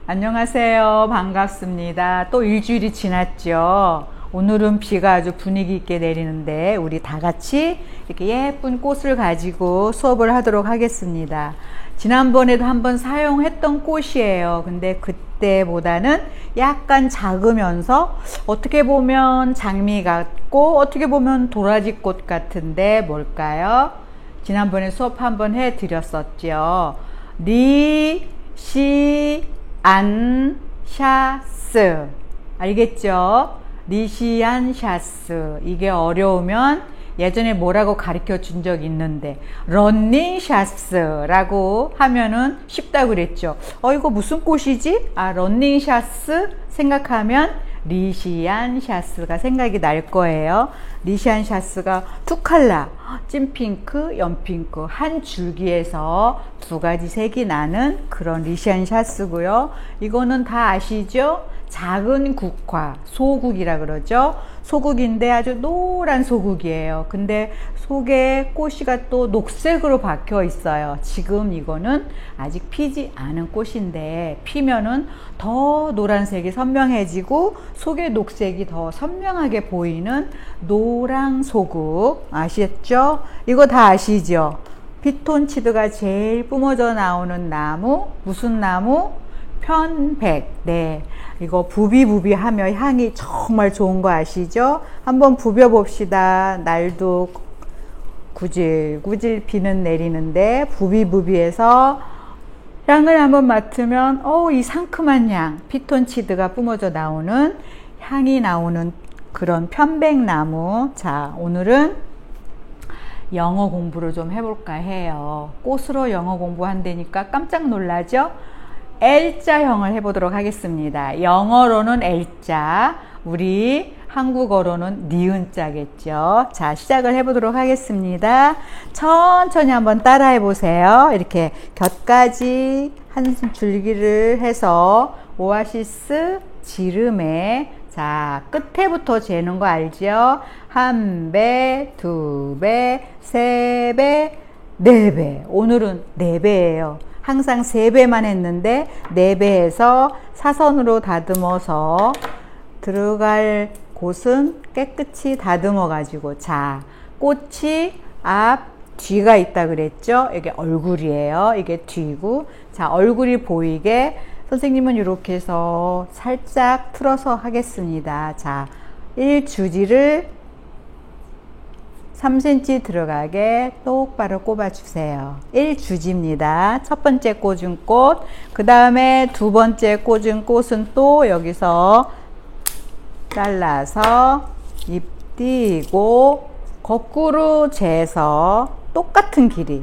안녕하세요. 반갑습니다. 또 일주일이 지났죠. 오늘은 비가 아주 분위기 있게 내리는데 우리 다 같이 이렇게 예쁜 꽃을 가지고 수업을 하도록 하겠습니다. 지난번에도 한번 사용했던 꽃이에요. 근데 그때보다는 약간 작으면서 어떻게 보면 장미 같고 어떻게 보면 도라지꽃 같은데 뭘까요? 지난번에 수업 한번 해드렸었죠. 리시안샤스 알겠죠? 리시안샤스 이게 어려우면 예전에 뭐라고 가르쳐 준 적 있는데 런닝샤스라고 하면은 쉽다고 그랬죠. 이거 무슨 꽃이지? 런닝샤스 생각하면 리시안샤스가 생각이 날 거예요. 리시안샤스가 두 컬러 찐핑크, 연핑크 한 줄기에서 두 가지 색이 나는 그런 리시안샤스고요. 이거는 다 아시죠? 작은 국화, 소국이라 그러죠. 소국인데 아주 노란 소국이에요. 근데 속에 꽃이가 또 녹색으로 박혀 있어요. 지금 이거는 아직 피지 않은 꽃인데 피면은 더 노란색이 선명해지고 속에 녹색이 더 선명하게 보이는 노랑 소국 아시죠? 이거 다 아시죠? 피톤치드가 제일 뿜어져 나오는 나무 무슨 나무? 편백. 네, 이거 부비부비하며 향이 정말 좋은 거 아시죠? 한번 부벼 봅시다. 날도 구질구질 비는 내리는데 부비부비해서 향을 한번 맡으면 이 상큼한 향, 피톤치드가 뿜어져 나오는 향이 나오는 그런 편백나무. 자, 오늘은 영어 공부를 좀 해볼까 해요. 꽃으로 영어 공부한다니까 깜짝 놀라죠? L자형을 해보도록 하겠습니다. 영어로는 L자, 우리 한국어로는 니은자겠죠. 자, 시작을 해보도록 하겠습니다. 천천히 한번 따라해 보세요. 이렇게 곁가지 한 줄기를 해서 오아시스 지름에 자, 끝에부터 재는 거 알죠? 한 배, 두 배, 세 배, 네 배. 오늘은 네 배예요. 항상 3배만 했는데 4배에서 사선으로 다듬어서 들어갈 곳은 깨끗이 다듬어 가지고 자, 꽃이 앞 뒤가 있다 그랬죠? 이게 얼굴이에요. 이게 뒤고 자, 얼굴이 보이게 선생님은 이렇게 해서 살짝 틀어서 하겠습니다. 자, 1주지를 3cm 들어가게 똑바로 꼽아주세요. 1주지입니다. 첫 번째 꽂은 꽃, 그 다음에 두 번째 꽂은 꽃은 또 여기서 잘라서 잎 띄고 거꾸로 재서 똑같은 길이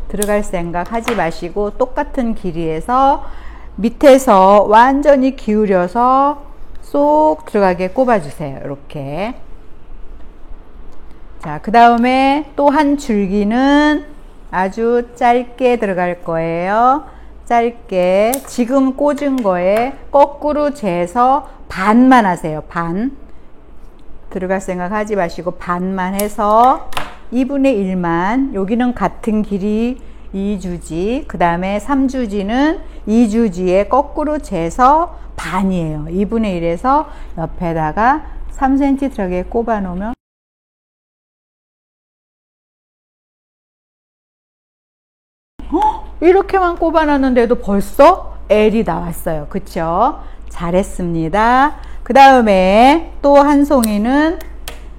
들어갈 생각 하지 마시고 똑같은 길이에서 밑에서 완전히 기울여서 쏙 들어가게 꼽아주세요. 이렇게. 자, 그 다음에 또 한 줄기는 아주 짧게 들어갈 거예요. 짧게 지금 꽂은 거에 거꾸로 재서 반만 하세요. 반 들어갈 생각 하지 마시고 반만 해서 2분의 1만 여기는 같은 길이 2주지 그 다음에 3주지는 2주지에 거꾸로 재서 반이에요. 2분의 1에서 옆에다가 3cm 들어가게 꼽아 놓으면 이렇게만 꼽아놨는데도 벌써 L이 나왔어요. 그쵸? 잘했습니다. 그 다음에 또 한 송이는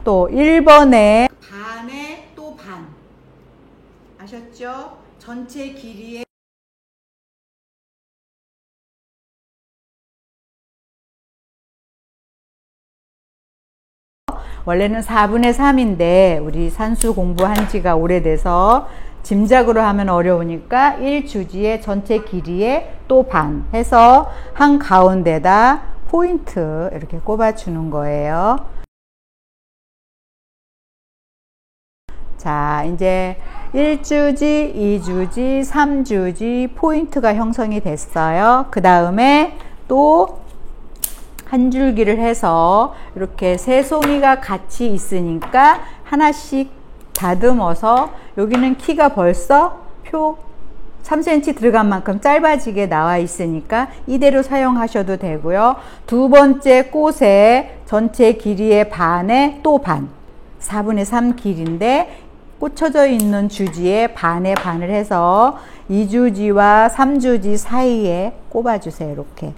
또 1번에 반에 또 반 아셨죠? 전체 길이에 원래는 4분의 3인데 우리 산수 공부한 지가 오래돼서 짐작으로 하면 어려우니까 1주지의 전체 길이에 또 반 해서 한 가운데다 포인트 이렇게 꼽아주는 거예요. 자, 이제 1주지, 2주지, 3주지 포인트가 형성이 됐어요. 그 다음에 또 한 줄기를 해서 이렇게 세 송이가 같이 있으니까 하나씩 다듬어서 여기는 키가 벌써 3cm 들어간 만큼 짧아지게 나와 있으니까 이대로 사용하셔도 되고요. 두 번째 꽃의 전체 길이의 반에 또 반, 4분의 3 길인데 꽂혀져 있는 주지에 반에 반을 해서 2주지와 3주지 사이에 꼽아주세요. 이렇게.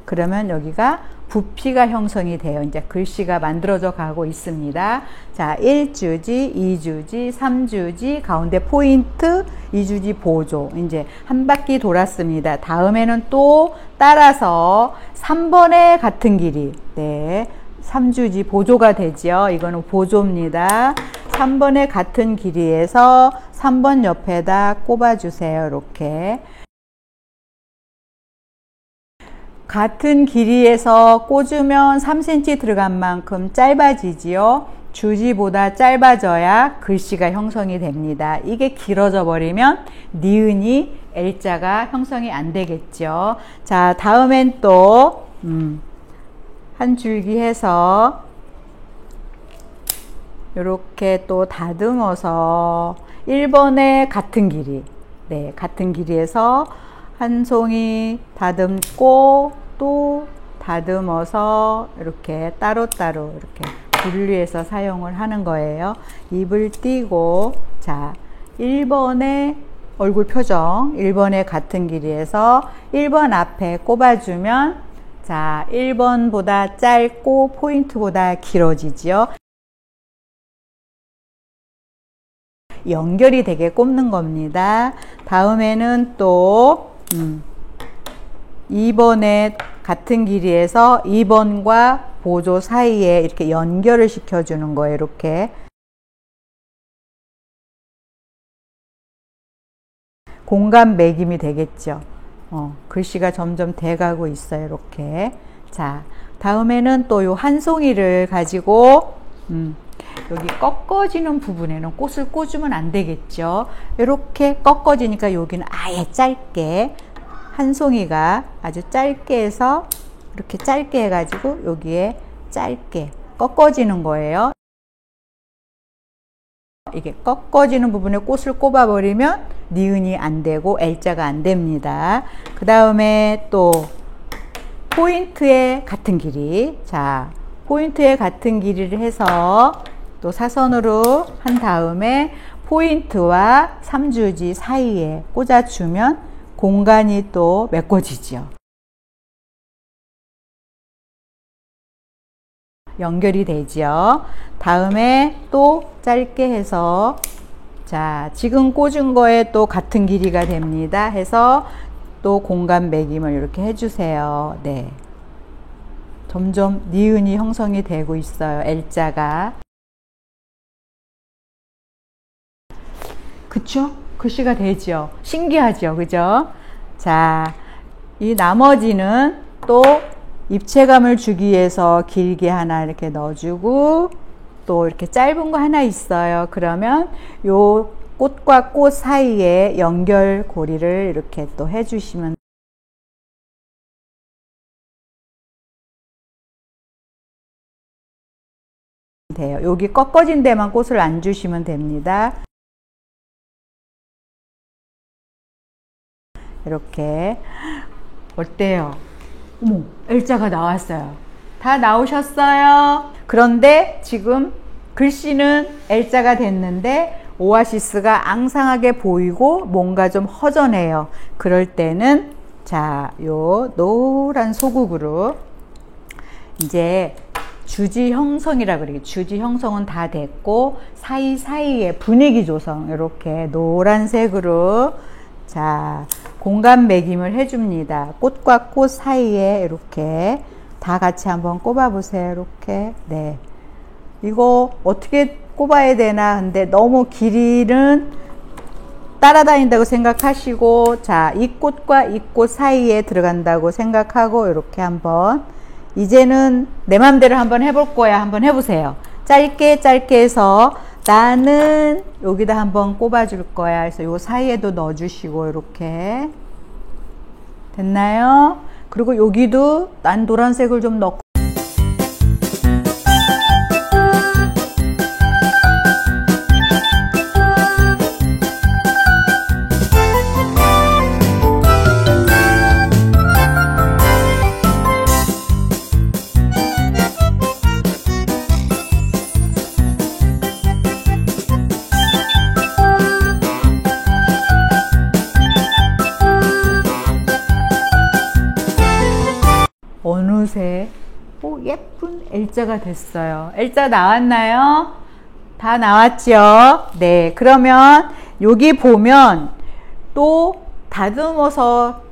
그러면 여기가 부피가 형성이 돼요. 이제 글씨가 만들어져 가고 있습니다. 자, 1주지, 2주지, 3주지, 가운데 포인트, 2주지 보조. 이제 한 바퀴 돌았습니다. 다음에는 또 따라서 3번의 같은 길이. 네. 3주지 보조가 되죠. 이거는 보조입니다. 3번의 같은 길이에서 3번 옆에다 꼽아주세요. 이렇게. 같은 길이에서 꽂으면 3cm 들어간 만큼 짧아지지요. 주지보다 짧아져야 글씨가 형성이 됩니다. 이게 길어져 버리면 니은이 L자가 형성이 안 되겠죠. 자, 다음엔 또 한 줄기 해서 이렇게 또 다듬어서 1번의 같은 길이, 네, 같은 길이에서 한 송이 다듬고 또 다듬어서 이렇게 따로따로 이렇게 분리해서 사용을 하는 거예요. 입을 띄고, 자, 1번의 얼굴 표정, 1번의 같은 길이에서 1번 앞에 꼽아주면, 자, 1번보다 짧고 포인트보다 길어지죠. 연결이 되게 꼽는 겁니다. 다음에는 또 2번의 같은 길이에서 2번과 보조 사이에 이렇게 연결을 시켜주는 거예요. 이렇게. 공간 매김이 되겠죠. 글씨가 점점 돼가고 있어요. 이렇게. 자, 다음에는 또 요 한 송이를 가지고 여기 꺾어지는 부분에는 꽃을 꽂으면 안 되겠죠. 이렇게 꺾어지니까 여기는 아예 짧게, 한 송이가 아주 짧게 해서 이렇게 짧게 해가지고 여기에 짧게 꺾어지는 거예요. 이게 꺾어지는 부분에 꽃을 꼽아버리면 니은이 안 되고 L자가 안 됩니다. 그 다음에 또 포인트의 같은 길이, 자, 포인트의 같은 길이를 해서 또 사선으로 한 다음에 포인트와 3주지 사이에 꽂아주면 공간이 또 메꿔지죠. 연결이 되죠. 다음에 또 짧게 해서, 자, 지금 꽂은 거에 또 같은 길이가 됩니다. 해서 또 공간 매김을 이렇게 해주세요. 네. 점점 니은이 형성이 되고 있어요. L자가. 그쵸? 글씨가 되죠. 신기하죠. 그죠? 자, 이 나머지는 또 입체감을 주기 위해서 길게 하나 이렇게 넣어주고 또 이렇게 짧은 거 하나 있어요. 그러면 요 꽃과 꽃 사이에 연결고리를 이렇게 또 해주시면 돼요. 여기 꺾어진 데만 꽃을 안 주시면 됩니다. 이렇게. 어때요? 어머, L자가 나왔어요. 다 나오셨어요? 그런데 지금 글씨는 L자가 됐는데 오아시스가 앙상하게 보이고 뭔가 좀 허전해요. 그럴 때는, 자, 요 노란 소국으로 이제 주지 형성이라 그래요. 주지 형성은 다 됐고 사이사이에 분위기 조성, 이렇게 노란색으로, 자, 공간 매김을 해줍니다. 꽃과 꽃 사이에 이렇게 다 같이 한번 꼽아 보세요. 이렇게. 네. 이거 어떻게 꼽아야 되나? 근데 너무 길이는 따라다닌다고 생각하시고, 자, 이 꽃과 이 꽃 사이에 들어간다고 생각하고 이렇게 한번, 이제는 내 맘대로 한번 해볼 거야. 한번 해보세요. 짧게 짧게 해서 나는 여기다 한번 꼽아줄 거야. 그래서 요 사이에도 넣어주시고 이렇게. 됐나요? 그리고 여기도 난 노란색을 좀 넣고 L자가 됐어요. L자 나왔나요? 다 나왔죠? 네, 그러면 여기 보면 또 다듬어서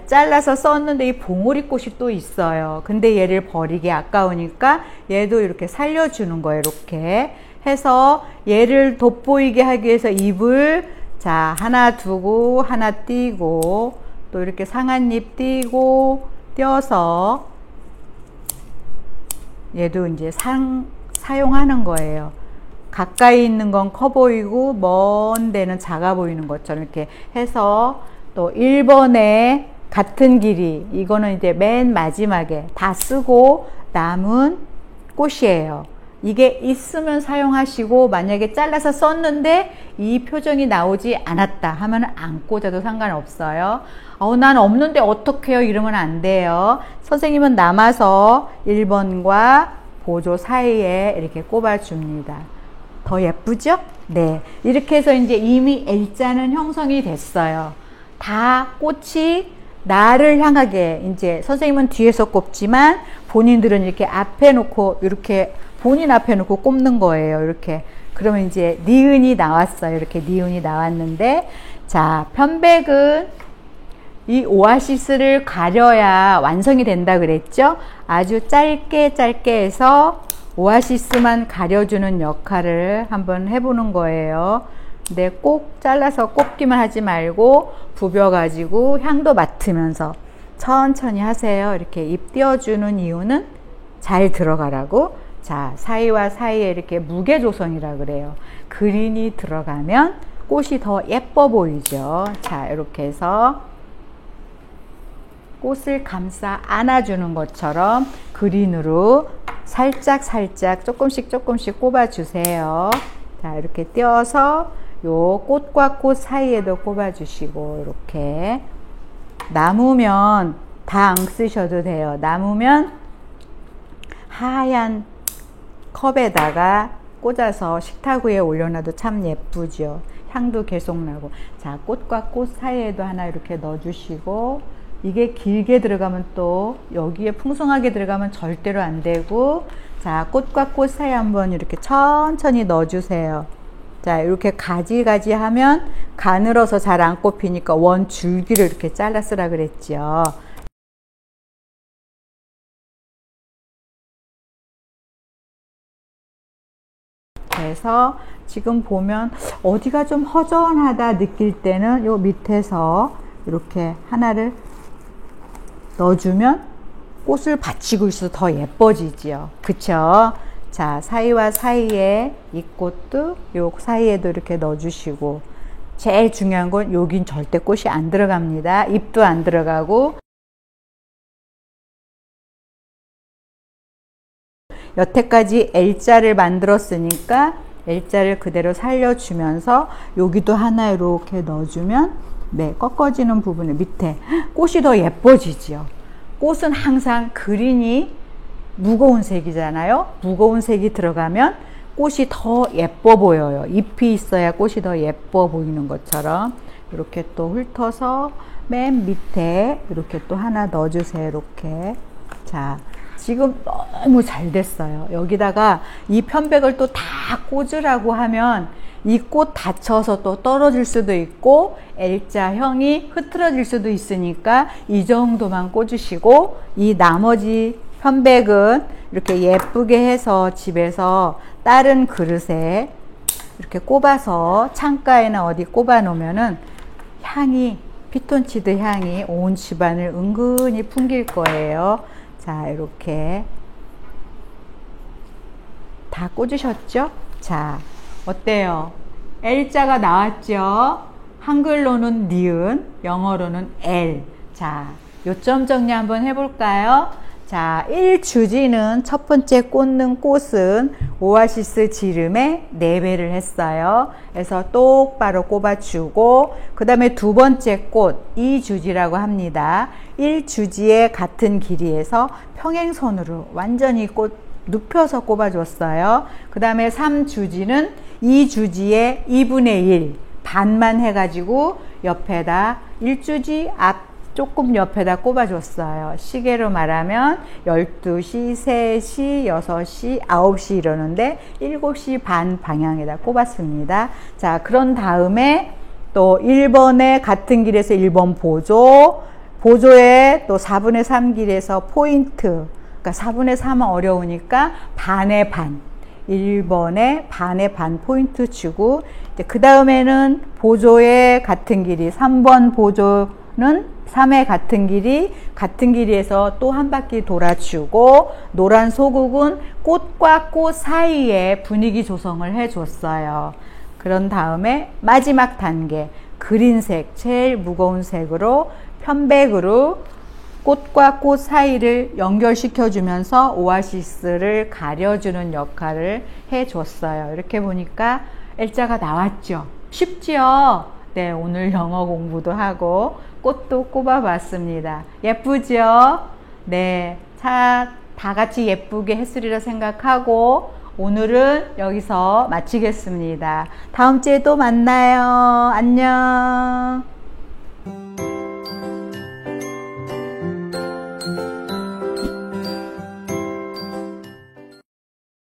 잘라서 썼는데 이 봉오리꽃이 또 있어요. 근데 얘를 버리기 아까우니까 얘도 이렇게 살려주는 거예요. 이렇게 해서 얘를 돋보이게 하기 위해서 잎을 자 하나 두고 하나 띄고 또 이렇게 상한잎 띄고 띄어서 얘도 이제 사용하는 거예요. 가까이 있는 건 커 보이고 먼 데는 작아 보이는 것처럼 이렇게 해서 또 1번에 같은 길이 이거는 이제 맨 마지막에 다 쓰고 남은 꽃이에요. 이게 있으면 사용하시고 만약에 잘라서 썼는데 이 표정이 나오지 않았다 하면 안 꽂아도 상관없어요. 난 없는데 어떡해요? 이러면 안 돼요. 선생님은 남아서 1번과 보조 사이에 이렇게 꼽아줍니다. 더 예쁘죠? 네. 이렇게 해서 이제 이미 L자는 형성이 됐어요. 다 꽃이 나를 향하게 이제 선생님은 뒤에서 꼽지만 본인들은 이렇게 앞에 놓고 이렇게 본인 앞에 놓고 꼽는 거예요. 이렇게. 그러면 이제 니은이 나왔어요. 이렇게 니은이 나왔는데 자, 편백은 이 오아시스를 가려야 완성이 된다 그랬죠? 아주 짧게 해서 오아시스만 가려주는 역할을 한번 해보는 거예요. 근데 꼭 잘라서 꼽기만 하지 말고 부벼가지고 향도 맡으면서 천천히 하세요. 이렇게 잎 띄워주는 이유는 잘 들어가라고. 자, 사이와 사이에 이렇게 무게조성이라 그래요. 그린이 들어가면 꽃이 더 예뻐 보이죠. 자, 이렇게 해서 꽃을 감싸 안아주는 것처럼 그린으로 살짝 조금씩 꼽아주세요. 자, 이렇게 띄어서 요 꽃과 꽃 사이에도 꼽아주시고 이렇게 남으면 다 안 쓰셔도 돼요. 남으면 하얀 컵에다가 꽂아서 식탁 위에 올려놔도 참 예쁘죠. 향도 계속 나고. 자, 꽃과 꽃 사이에도 하나 이렇게 넣어주시고 이게 길게 들어가면 또 여기에 풍성하게 들어가면 절대로 안 되고 자, 꽃과 꽃 사이에 한번 이렇게 천천히 넣어주세요. 자, 이렇게 가지 하면 가늘어서 잘 안 꼽히니까 원 줄기를 이렇게 잘라 쓰라 그랬죠. 그래서 지금 보면 어디가 좀 허전하다 느낄 때는 요 밑에서 이렇게 하나를 넣어주면 꽃을 받치고 있어서 더 예뻐지지요. 그쵸? 자, 사이와 사이에 이 꽃도 요 사이에도 이렇게 넣어주시고 제일 중요한 건 여긴 절대 꽃이 안 들어갑니다. 잎도 안 들어가고 여태까지 L자를 만들었으니까 L자를 그대로 살려주면서 여기도 하나 이렇게 넣어주면 네, 꺾어지는 부분에 밑에 꽃이 더 예뻐지죠. 꽃은 항상 그린이 무거운 색이잖아요. 무거운 색이 들어가면 꽃이 더 예뻐 보여요. 잎이 있어야 꽃이 더 예뻐 보이는 것처럼 이렇게 또 훑어서 맨 밑에 이렇게 또 하나 넣어주세요. 이렇게. 자, 지금 너무 잘 됐어요. 여기다가 이 편백을 또 다 꽂으라고 하면 이 꽃 다쳐서 또 떨어질 수도 있고 L자형이 흐트러질 수도 있으니까 이 정도만 꽂으시고 이 나머지 편백은 이렇게 예쁘게 해서 집에서 다른 그릇에 이렇게 꼽아서 창가에나 어디 꼽아 놓으면은 향이 피톤치드 향이 온 집안을 은근히 풍길 거예요. 자, 이렇게 다 꽂으셨죠? 자, 어때요? L자가 나왔죠? 한글로는 니은, 영어로는 L. 자, 요점 정리 한번 해볼까요? 자, 1주지는 첫 번째 꽂는 꽃은 오아시스 지름에 4배를 했어요. 그래서 똑바로 꼽아주고 그 다음에 두 번째 꽃 2주지라고 합니다. 1주지의 같은 길이에서 평행선으로 완전히 꽃 눕혀서 꼽아줬어요. 그 다음에 3주지는 2주지의 2분의 1 반만 해가지고 옆에다 1주지 앞 조금 옆에다 꼽아줬어요. 시계로 말하면 12시, 3시, 6시, 9시 이러는데 7시 반 방향에다 꼽았습니다. 자, 그런 다음에 또 1번에 같은 길에서 1번 보조, 보조에 또 4분의 3 길에서 포인트, 그러니까 4분의 3은 어려우니까 반의 반, 1번에 반의 반 포인트 주고, 그 다음에는 보조의 같은 길이 3번 보조는 3의 같은 길이에서 또 한 바퀴 돌아주고, 노란 소국은 꽃과 꽃 사이에 분위기 조성을 해줬어요. 그런 다음에 마지막 단계, 그린색, 제일 무거운 색으로 편백으로 꽃과 꽃 사이를 연결시켜 주면서 오아시스를 가려주는 역할을 해줬어요. 이렇게 보니까 L자가 나왔죠. 쉽지요? 네, 오늘 영어 공부도 하고 꽃도 꼽아봤습니다. 예쁘죠? 네, 자, 다 같이 예쁘게 했으리라 생각하고 오늘은 여기서 마치겠습니다. 다음 주에 또 만나요. 안녕.